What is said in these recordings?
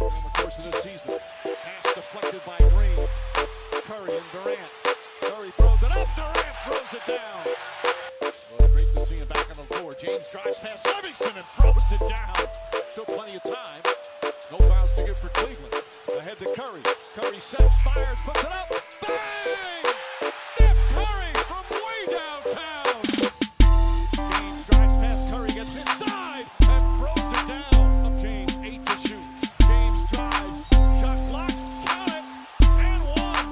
in the course of this season. Pass deflected by Green. Curry and Durant. Curry throws it up. Durant throws it down. Well, great to see him back on the floor. James drives past Livingston and throws it down. Still plenty of time. No fouls to give for Cleveland. Ahead to Curry. Curry sets, fires, puts it up. Bang! Steph Curry from way downtown. James drives past Curry, gets inside, and throws it down. Up James, 8 to shoot. James drives, shot blocked, count it, and one.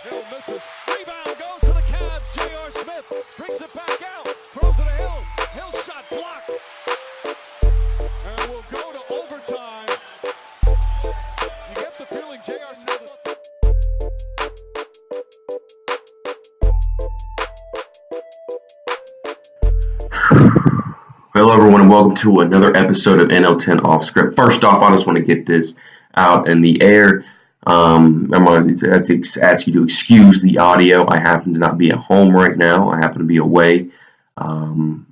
Hill misses. Rebound goes to the Cavs. J.R. Smith brings it back out, throws it to Hill. Hill shot blocked. And we'll go to overtime. You get the feeling J.R. Smith. Hello, everyone, and welcome to another episode of NL10 Off Script. First off, I just want to get this out in the air. I'm going to ask you to excuse the audio. I happen to not be at home right now. I happen to be away, and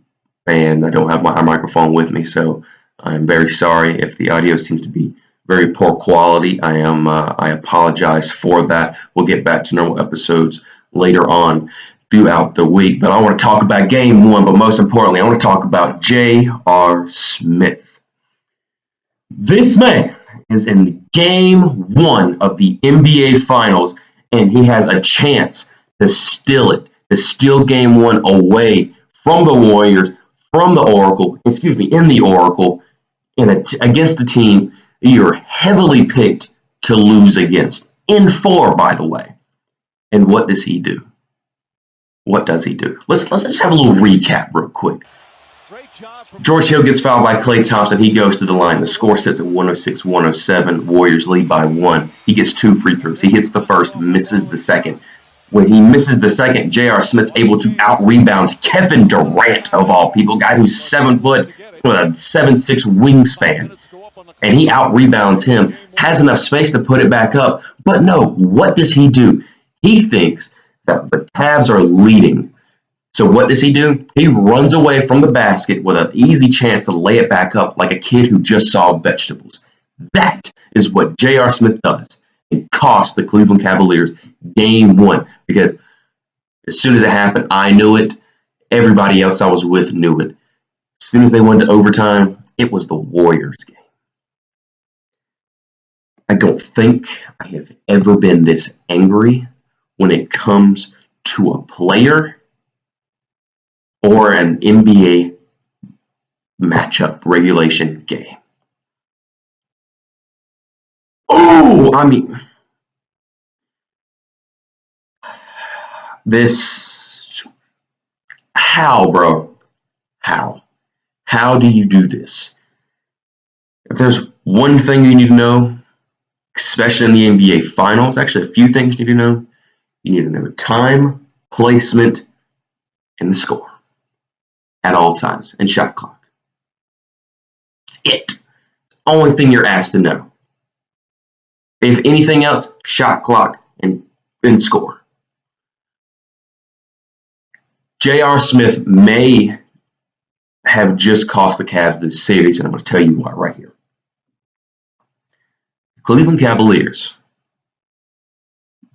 I don't have my microphone with me, so I'm very sorry if the audio seems to be very poor quality. I apologize for that. We'll get back to normal episodes later on throughout the week. But I want to talk about Game 1, but most importantly, I want to talk about J.R. Smith. This man is in Game 1 of the NBA Finals, and he has a chance to steal it, to steal Game 1 away from the Warriors, in the Oracle, against a team that you're heavily picked to lose against. In 4, by the way. And what does he do? What does he do? Let's just have a little recap real quick. George Hill gets fouled by Klay Thompson. He goes to the line. The score sits at 106-107. Warriors lead by 1. He gets 2 free throws. He hits the first, misses the second. When he misses the second, J.R. Smith's able to out-rebound Kevin Durant, of all people, a guy who's 7 foot with a 7'6" wingspan. And he out-rebounds him, has enough space to put it back up. But no, what does he do? He thinks that the Cavs are leading. So what does he do? He runs away from the basket with an easy chance to lay it back up like a kid who just saw vegetables. That is what J.R. Smith does. It cost the Cleveland Cavaliers Game 1 because as soon as it happened, I knew it. Everybody else I was with knew it. As soon as they went to overtime, it was the Warriors game. I don't think I have ever been this angry when it comes to a player or an NBA matchup regulation game. Oh, I mean, how, bro? How do you do this? If there's one thing you need to know, especially in the NBA Finals, actually a few things you need to know. You need to know time, placement, and the score at all times, and shot clock. That's it. It's the only thing you're asked to know. If anything else, shot clock and score. J.R. Smith may have just cost the Cavs this series, and I'm going to tell you why right here. The Cleveland Cavaliers,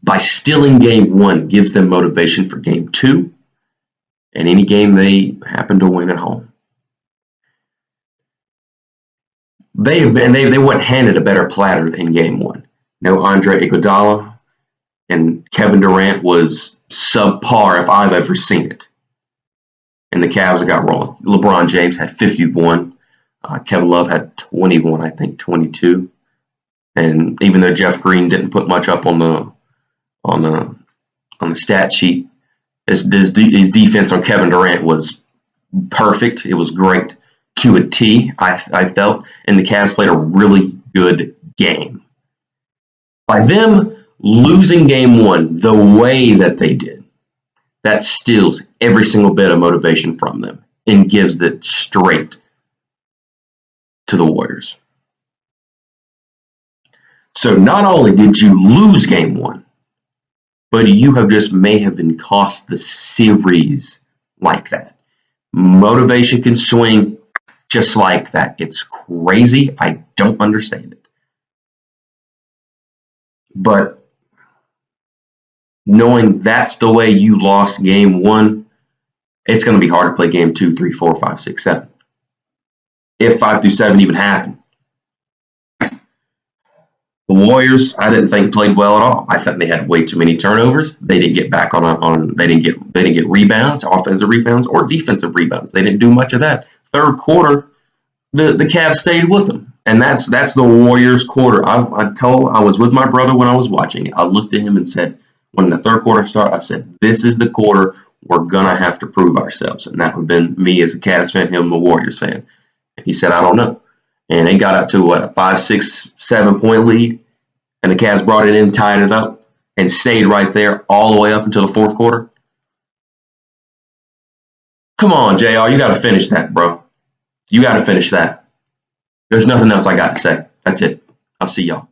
by stealing Game 1, gives them motivation for Game 2 and any game they happen to win at home. They weren't handed a better platter in Game 1. No Andre Iguodala, and Kevin Durant was subpar if I've ever seen it. And the Cavs got rolling. LeBron James had 51. Kevin Love had 21, I think 22. And even though Jeff Green didn't put much up on the stat sheet, his defense on Kevin Durant was perfect. It was great to a T, I felt. And the Cavs played a really good game. By them losing Game 1 the way that they did, that steals every single bit of motivation from them and gives it straight to the Warriors. So not only did you lose Game 1, but you may have been cost the series like that. Motivation can swing just like that. It's crazy. I don't understand it. But knowing that's the way you lost game 1, it's going to be hard to play game 2, 3, 4, 5, 6, 7. If 5 through 7 even happen. The Warriors, I didn't think played well at all. I thought they had way too many turnovers. They didn't get back they didn't get rebounds, offensive rebounds or defensive rebounds. They didn't do much of that. Third quarter, the Cavs stayed with them. And that's the Warriors quarter. I was with my brother when I was watching it. I looked at him and said, when the third quarter started, I said, this is the quarter we're gonna have to prove ourselves. And that would have been me as a Cavs fan, him a Warriors fan. And he said, I don't know. And they got up to a 5, 6, 7 point lead. And the Cavs brought it in, tied it up, and stayed right there all the way up until the fourth quarter. Come on, JR, you got to finish that, bro. You got to finish that. There's nothing else I got to say. That's it. I'll see y'all.